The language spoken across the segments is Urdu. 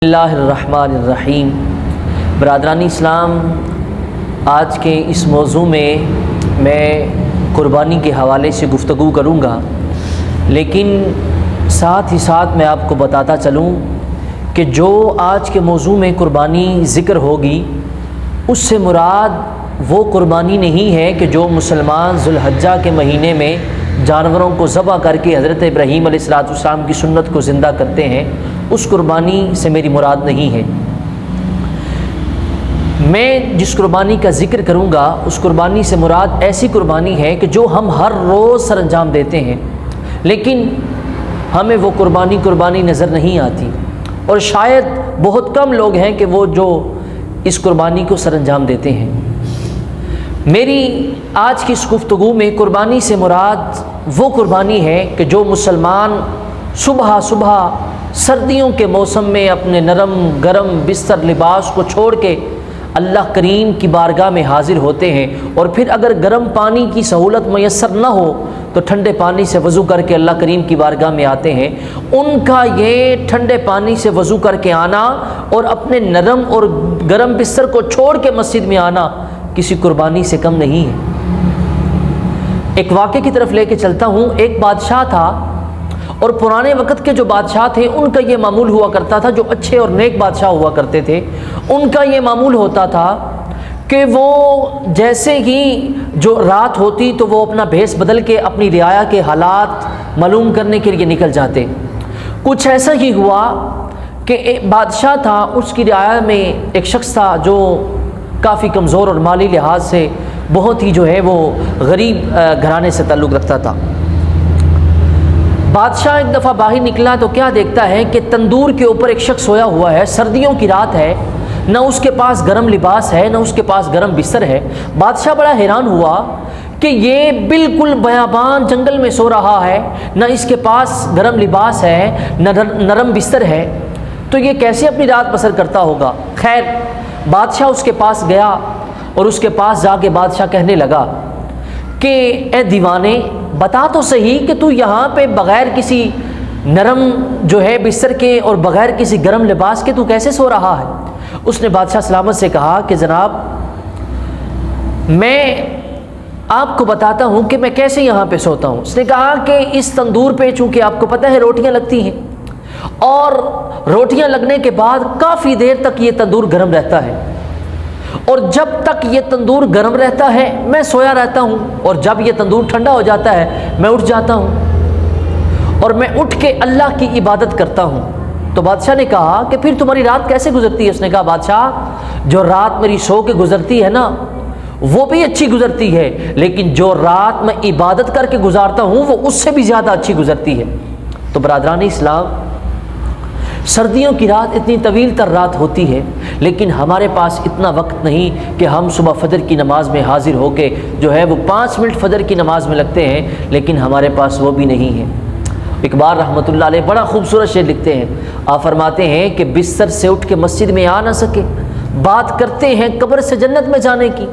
اللہ الرحمن الرحیم۔ برادران اسلام، آج کے اس موضوع میں قربانی کے حوالے سے گفتگو کروں گا، لیکن ساتھ ہی ساتھ میں آپ کو بتاتا چلوں کہ جو آج کے موضوع میں قربانی ذکر ہوگی اس سے مراد وہ قربانی نہیں ہے کہ جو مسلمان ذو الحجہ کے مہینے میں جانوروں کو ذبح کر کے حضرت ابراہیم علیہ السلام کی سنت کو زندہ کرتے ہیں، اس قربانی سے میری مراد نہیں ہے۔ میں جس قربانی کا ذکر کروں گا اس قربانی سے مراد ایسی قربانی ہے کہ جو ہم ہر روز سر انجام دیتے ہیں، لیکن ہمیں وہ قربانی نظر نہیں آتی، اور شاید بہت کم لوگ ہیں کہ وہ جو اس قربانی کو سر انجام دیتے ہیں۔ میری آج کی اس گفتگو میں قربانی سے مراد وہ قربانی ہے کہ جو مسلمان صبح سردیوں کے موسم میں اپنے نرم گرم بستر لباس کو چھوڑ کے اللہ کریم کی بارگاہ میں حاضر ہوتے ہیں، اور پھر اگر گرم پانی کی سہولت میسر نہ ہو تو ٹھنڈے پانی سے وضو کر کے اللہ کریم کی بارگاہ میں آتے ہیں، ان کا یہ ٹھنڈے پانی سے وضو کر کے آنا اور اپنے نرم اور گرم بستر کو چھوڑ کے مسجد میں آنا کسی قربانی سے کم نہیں ہے۔ ایک واقعے کی طرف لے کے چلتا ہوں۔ ایک بادشاہ تھا، اور پرانے وقت کے جو بادشاہ تھے ان کا یہ معمول ہوا کرتا تھا، جو اچھے اور نیک بادشاہ ہوا کرتے تھے ان کا یہ معمول ہوتا تھا کہ وہ جیسے ہی جو رات ہوتی تو وہ اپنا بھیس بدل کے اپنی رعایا کے حالات معلوم کرنے کے لیے نکل جاتے۔ کچھ ایسا ہی ہوا کہ ایک بادشاہ تھا، اس کی رعایا میں ایک شخص تھا جو کافی کمزور اور مالی لحاظ سے بہت ہی جو ہے وہ غریب گھرانے سے تعلق رکھتا تھا۔ بادشاہ ایک دفعہ باہر نکلا تو کیا دیکھتا ہے کہ تندور کے اوپر ایک شخص سویا ہوا ہے، سردیوں کی رات ہے، نہ اس کے پاس گرم لباس ہے نہ اس کے پاس گرم بستر ہے۔ بادشاہ بڑا حیران ہوا کہ یہ بالکل بیابان جنگل میں سو رہا ہے، نہ اس کے پاس گرم لباس ہے نہ نرم بستر ہے، تو یہ کیسے اپنی رات بسر کرتا ہوگا۔ خیر، بادشاہ اس کے پاس گیا اور اس کے پاس جا کے بادشاہ کہنے لگا کہ اے دیوانے، بتا تو صحیح کہ تو یہاں پہ بغیر کسی نرم جو ہے بستر کے اور بغیر کسی گرم لباس کے تو کیسے سو رہا ہے۔ اس نے بادشاہ سلامت سے کہا کہ جناب، میں آپ کو بتاتا ہوں کہ میں کیسے یہاں پہ سوتا ہوں۔ اس نے کہا کہ اس تندور پہ چونکہ آپ کو پتہ ہے روٹیاں لگتی ہیں، اور روٹیاں لگنے کے بعد کافی دیر تک یہ تندور گرم رہتا ہے، اور جب تک یہ تندور گرم رہتا ہے میں سویا رہتا ہوں، اور جب یہ تندور ٹھنڈا ہو جاتا ہے میں اٹھ جاتا ہوں اور میں اٹھ کے اللہ کی عبادت کرتا ہوں۔ تو بادشاہ نے کہا کہ پھر تمہاری رات کیسے گزرتی ہے؟ اس نے کہا بادشاہ، جو رات میری سو کے گزرتی ہے نا وہ بھی اچھی گزرتی ہے، لیکن جو رات میں عبادت کر کے گزارتا ہوں وہ اس سے بھی زیادہ اچھی گزرتی ہے۔ تو برادران اسلام، سردیوں کی رات اتنی طویل تر رات ہوتی ہے، لیکن ہمارے پاس اتنا وقت نہیں کہ ہم صبح فجر کی نماز میں حاضر ہو کے جو ہے وہ 5 منٹ فجر کی نماز میں لگتے ہیں، لیکن ہمارے پاس وہ بھی نہیں ہے۔ اقبال رحمۃ اللہ علیہ بڑا خوبصورت شعر لکھتے ہیں۔ آپ فرماتے ہیں کہ بستر سے اٹھ کے مسجد میں آ نہ سکے، بات کرتے ہیں قبر سے جنت میں جانے کی۔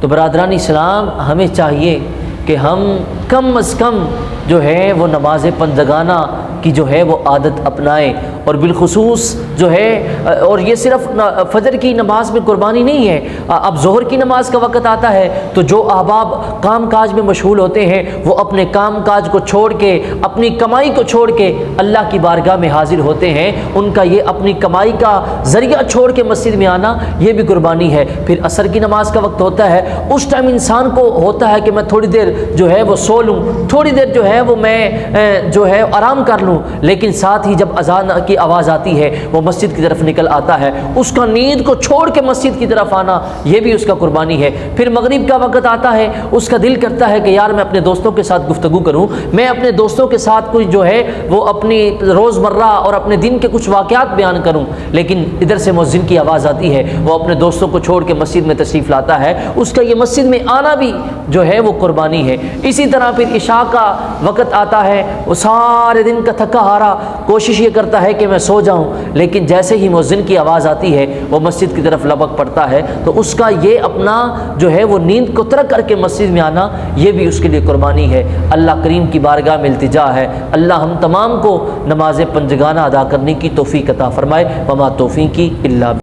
تو برادران اسلام، ہمیں چاہیے کہ ہم کم از کم جو ہے وہ نماز پنجگانہ کی جو ہے وہ عادت اپنائیں، اور بالخصوص جو ہے، اور یہ صرف فجر کی نماز میں قربانی نہیں ہے، اب ظہر کی نماز کا وقت آتا ہے تو جو احباب کام کاج میں مشغول ہوتے ہیں وہ اپنے کام کاج کو چھوڑ کے، اپنی کمائی کو چھوڑ کے اللہ کی بارگاہ میں حاضر ہوتے ہیں، ان کا یہ اپنی کمائی کا ذریعہ چھوڑ کے مسجد میں آنا یہ بھی قربانی ہے۔ پھر عصر کی نماز کا وقت ہوتا ہے، اس ٹائم انسان کو ہوتا ہے کہ میں تھوڑی دیر جو ہے وہ سو لوں، تھوڑی دیر جو ہے وہ میں جو ہے آرام کر لوں، لیکن ساتھ ہی جب اذان کی آواز آتی ہے وہ مسجد کی طرف نکل آتا ہے، اس کا نیند کو چھوڑ کے مسجد کی طرف آنا یہ بھی اس کا قربانی ہے۔ پھر مغرب کا وقت آتا ہے، اس کا دل کرتا ہے کہ یار میں اپنے دوستوں کے ساتھ گفتگو کروں، میں اپنے دوستوں کے ساتھ کچھ جو ہے وہ اپنی روزمرہ اور اپنے دن کے کچھ واقعات بیان کروں، لیکن ادھر سے مؤذن کی آواز آتی ہے، وہ اپنے دوستوں کو چھوڑ کے مسجد میں تشریف لاتا ہے، اس کا یہ مسجد میں آنا بھی جو ہے وہ قربانی ہے۔ اسی طرح پھر عشاء کا وقت آتا ہے، وہ سارے دن کا تھکا ہارا کوشش یہ کرتا ہے کہ میں سو جاؤں، لیکن جیسے ہی مؤذن کی آواز آتی ہے وہ مسجد کی طرف لپک پڑتا ہے، تو اس کا یہ اپنا جو ہے وہ نیند کو ترک کر کے مسجد میں آنا، یہ بھی اس کے لیے قربانی ہے۔ اللہ کریم کی بارگاہ میں التجا ہے، اللہ ہم تمام کو نماز پنجگانہ ادا کرنے کی توفیق عطا فرمائے۔ وما توفیقی الا